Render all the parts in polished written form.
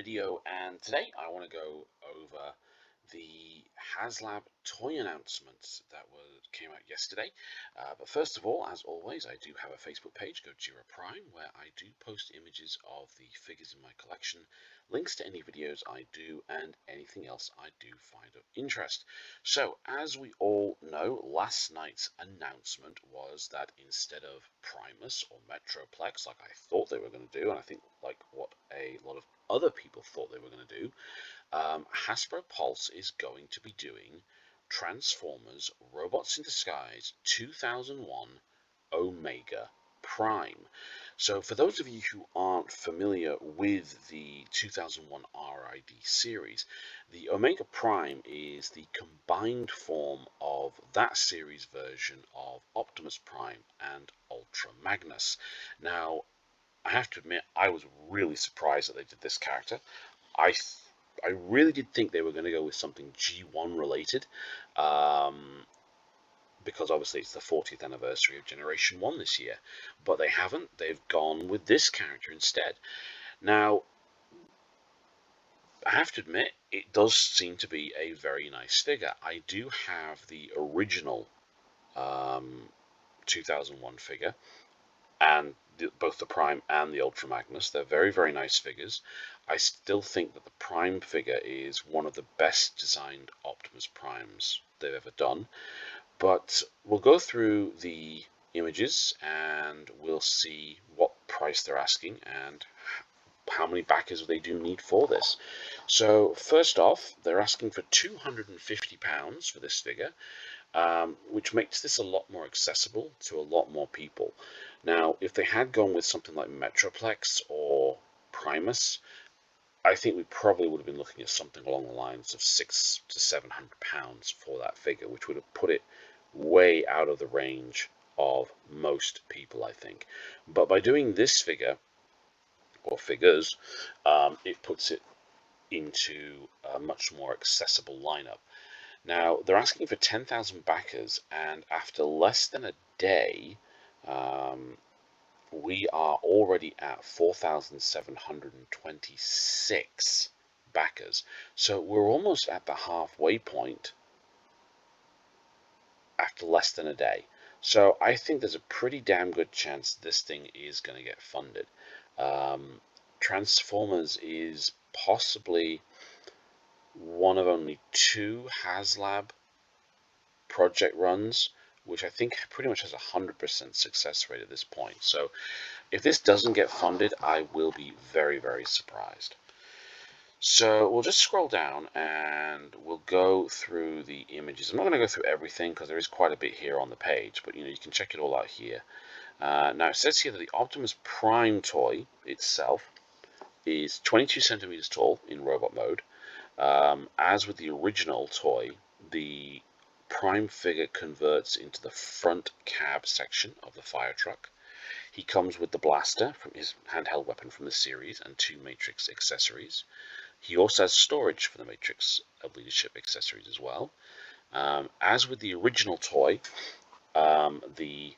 video, and today I want to go over the Haslab toy announcements that came out yesterday. But first of all, as always, I do have a Facebook page, Gojira Prime, where I do post images of the figures in my collection, links to any videos I do, and anything else I do find of interest. So, as we all know, last night's announcement was that instead of Primus or Metroplex, like I thought they were going to do, and I think like what a lot of other people thought they were going to do, Hasbro Pulse is going to be doing Transformers Robots in Disguise 2001 Omega Prime. So for those of you who aren't familiar with the 2001 RID series, the Omega Prime is the combined form of that series version of Optimus Prime and Ultra Magnus. Now, I have to admit, I was really surprised that they did this character. I really did think they were going to go with something G1 related, because obviously it's the 40th anniversary of Generation 1 this year, but they haven't. They've gone with this character instead. Now, I have to admit, it does seem to be a very nice figure. I do have the original 2001 figure, and both the Prime and the Ultra Magnus. They're very, very nice figures. I still think that the Prime figure is one of the best designed Optimus Primes they've ever done. But we'll go through the images and we'll see what price they're asking and how many backers they do need for this. So first off, they're asking for £250 for this figure, which makes this a lot more accessible to a lot more people. Now, if they had gone with something like Metroplex or Primus, I think we probably would have been looking at something along the lines of £600 to £700 for that figure, which would have put it way out of the range of most people, I think. But by doing this figure, or figures, it puts it into a much more accessible lineup. Now, they're asking for 10,000 backers, and after less than a day, we are already at 4,726 backers. So we're almost at the halfway point after less than a day. So I think there's a pretty damn good chance this thing is going to get funded. Transformers is possibly one of only 2 Haslab project runs, which I think pretty much has a 100% success rate at this point. So if this doesn't get funded, I will be very, very surprised. So we'll just scroll down and we'll go through the images. I'm not going to go through everything because there is quite a bit here on the page, but you can check it all out here. Now it says here that the Optimus Prime toy itself is 22 centimeters tall in robot mode. As with the original toy, the Prime figure converts into the front cab section of the fire truck. He comes with the blaster from his handheld weapon from the series and 2 Matrix accessories. He also has storage for the Matrix leadership accessories as well. As with the original toy, the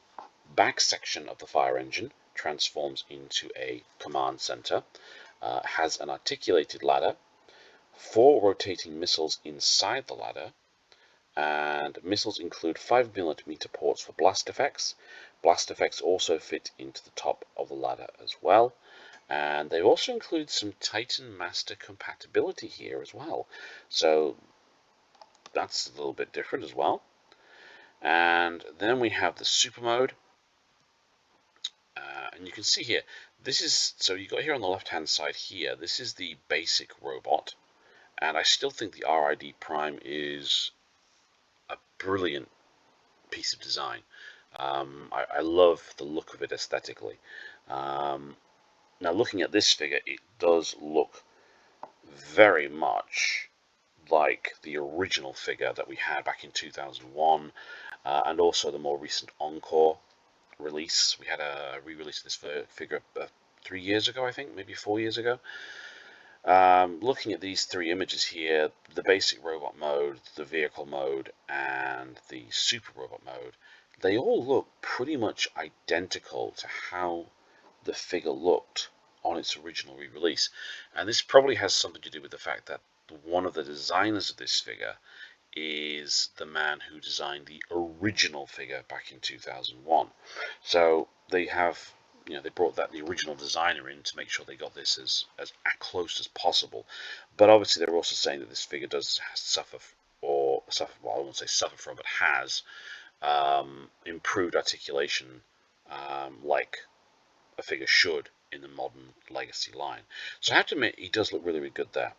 back section of the fire engine transforms into a command center, has an articulated ladder, 4 rotating missiles inside the ladder, and missiles include 5mm ports for blast effects. Blast effects also fit into the top of the ladder as well. And they've also included some Titan Master compatibility here as well. So that's a little bit different as well. And then we have the super mode. And you can see here, this is, so you got here on the left hand side here, this is the basic robot. And I still think the RID Prime is a brilliant piece of design. I love the look of it aesthetically. Now, looking at this figure, it does look very much like the original figure that we had back in 2001, and also the more recent Encore release. We had a re-release of this figure 3 years ago, I think, maybe 4 years ago. Looking at these 3 images here, the basic robot mode, the vehicle mode, and the super robot mode, they all look pretty much identical to how the figure looked on its original re-release. And this probably has something to do with the fact that one of the designers of this figure is the man who designed the original figure back in 2001. So they have, they brought the original designer in to make sure they got this as close as possible. But obviously they're also saying that this figure does suffer, well, I won't say suffer from, but has improved articulation, like a figure should in the modern Legacy line. So I have to admit, he does look really, really good there.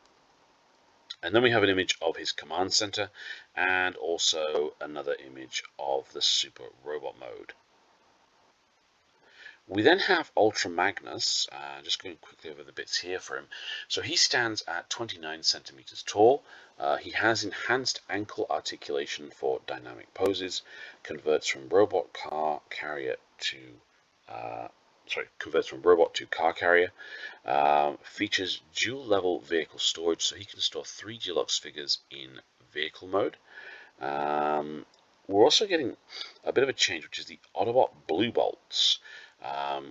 And then we have an image of his command center and also another image of the Super Robot mode. We then have Ultra Magnus, just going quickly over the bits here for him. So he stands at 29 centimeters tall. He has enhanced ankle articulation for dynamic poses, converts from robot to car carrier, features dual level vehicle storage, so he can store 3 Deluxe figures in vehicle mode. We're also getting a bit of a change, which is the Autobot Blue Bolts,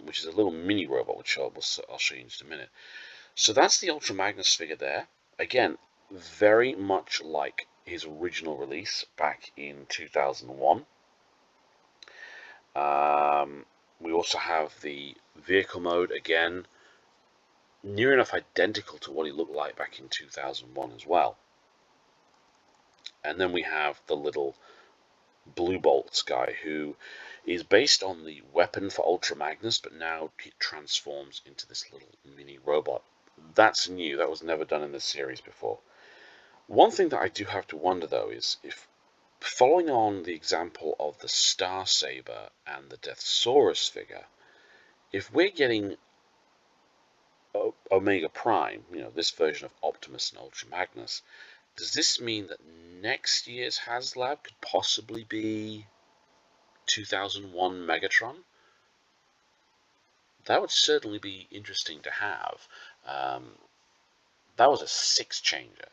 which is a little mini robot, which I'll show you in just a minute. So that's the Ultra Magnus figure there. Again, very much like his original release back in 2001. We also have the vehicle mode, again, near enough identical to what he looked like back in 2001 as well. And then we have the little Blue Bolts guy, who is based on the weapon for Ultra Magnus, but now it transforms into this little mini robot. That's new. That was never done in this series before. One thing that I do have to wonder, though, is if, following on the example of the Star Saber and the Deathsaurus figure, if we're getting Omega Prime, this version of Optimus and Ultra Magnus, does this mean that next year's Haslab could possibly be 2001 Megatron? That would certainly be interesting to have. That was a 6-changer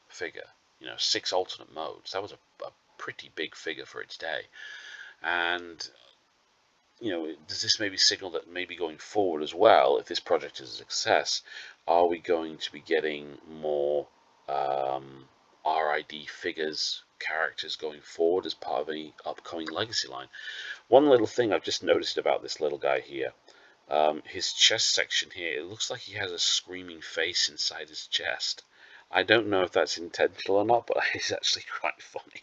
figure, 6 alternate modes. That was a pretty big figure for its day. And, does this maybe signal that maybe going forward as well, if this project is a success, are we going to be getting more RID figures, characters going forward as part of any upcoming Legacy line? One little thing I've just noticed about this little guy here, his chest section here, it looks like he has a screaming face inside his chest. I don't know if that's intentional or not, but it's actually quite funny.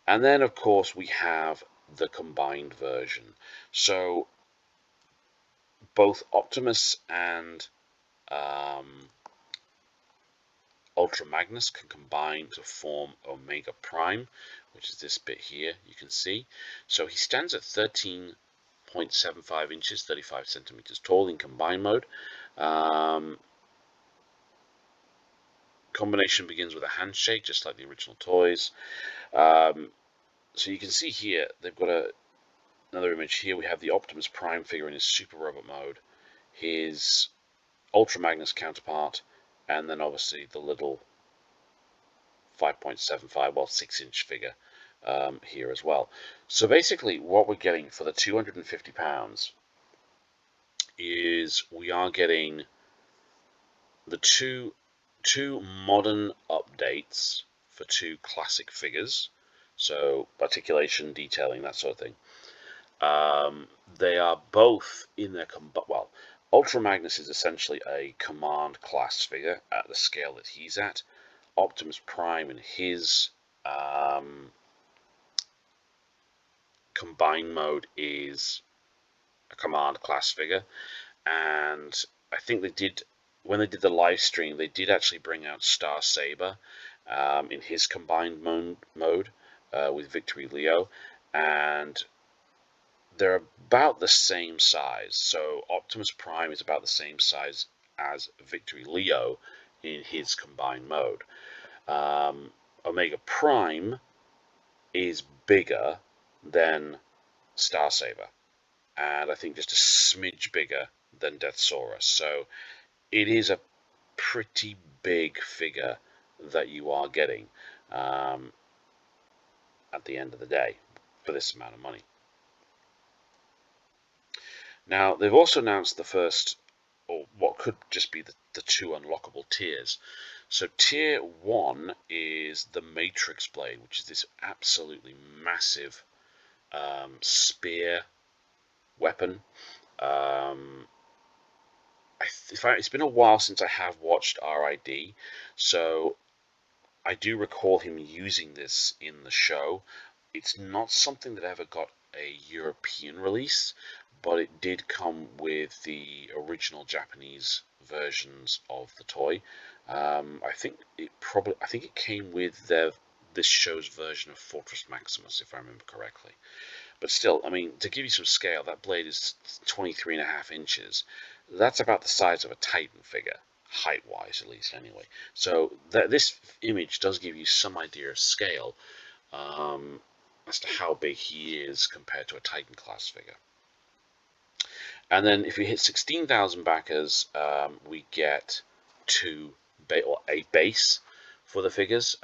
And then, of course, we have the combined version. So both Optimus and Ultra Magnus can combine to form Omega Prime, which is this bit here, you can see. So he stands at 13.75 inches, 35 centimeters tall in combined mode. Combination begins with a handshake, just like the original toys. So you can see here, they've got another image here. We have the Optimus Prime figure in his Super Robot mode, his Ultra Magnus counterpart, and then obviously the little 5.75, well, 6-inch figure here as well. So basically, what we're getting for the £250 is we are getting the two modern updates for 2 classic figures. So articulation, detailing, that sort of thing. They are both in their Ultra Magnus is essentially a command class figure at the scale that he's at. Optimus Prime in his combined mode is a command class figure, and I think when they did the live stream, they did actually bring out Star Saber in his combined mode with Victory Leo, and they're about the same size. So Optimus Prime is about the same size as Victory Leo in his combined mode. Omega Prime is bigger than Star Saber, and I think just a smidge bigger than Deathsaurus. So it is a pretty big figure that you are getting at the end of the day for this amount of money. Now, they've also announced the first, or what could just be the two unlockable tiers. So tier 1 is the Matrix Blade, which is this absolutely massive spear weapon. It's been a while since I have watched RID, so I do recall him using this in the show. It's not something that ever got a European release, but it did come with the original Japanese versions of the toy. I think it came with this show's version of Fortress Maximus, if I remember correctly. But still, I mean, to give you some scale, that blade is 23.5 inches. That's about the size of a Titan figure, height-wise at least, anyway. So this image does give you some idea of scale as to how big he is compared to a Titan class figure. And then if we hit 16,000 backers, we get a base for the figures.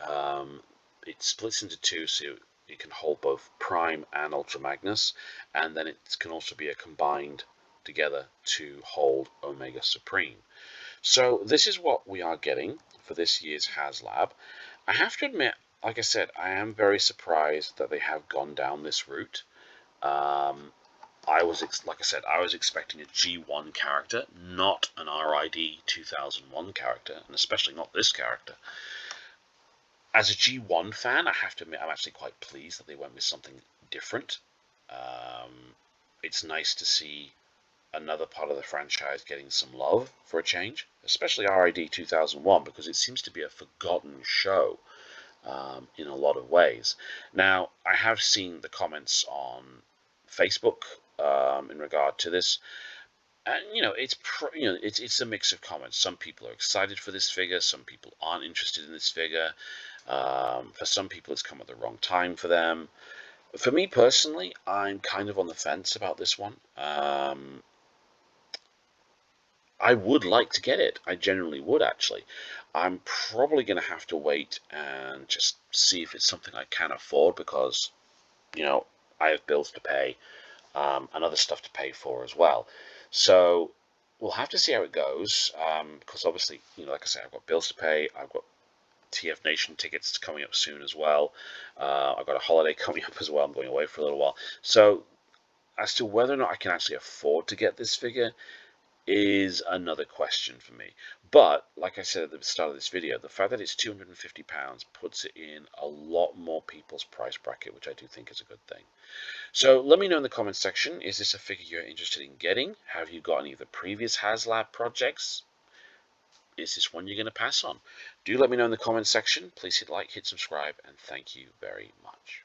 It splits into two, so it can hold both Prime and Ultra Magnus, and then it can also be a combined together to hold Omega Supreme. So this is what we are getting for this year's Haslab. I have to admit, like I said, I am very surprised that they have gone down this route. Like I said, I was expecting a G1 character, not an RID 2001 character, and especially not this character. As a G1 fan, I have to admit I'm actually quite pleased that they went with something different. It's nice to see another part of the franchise getting some love for a change, especially RID 2001, because it seems to be a forgotten show in a lot of ways. Now, I have seen the comments on Facebook in regard to this, and it's a mix of comments. Some people are excited for this figure, some people aren't interested in this figure. For some people, it's come at the wrong time for them. For me personally, I'm kind of on the fence about this one. I would like to get it. I genuinely would, actually. I'm probably going to have to wait and just see if it's something I can afford because, I have bills to pay and other stuff to pay for as well. So we'll have to see how it goes because obviously, like I say, I've got bills to pay. I've got TF Nation tickets coming up soon as well. I've got a holiday coming up as well. I'm going away for a little while. So as to whether or not I can actually afford to get this figure is another question for me. But, like I said at the start of this video, the fact that it's £250 puts it in a lot more people's price bracket, which I do think is a good thing. So let me know in the comments section, is this a figure you're interested in getting? Have you got any of the previous Haslab projects? Is this one you're going to pass on? Do let me know in the comments section. Please hit like, hit subscribe, and thank you very much.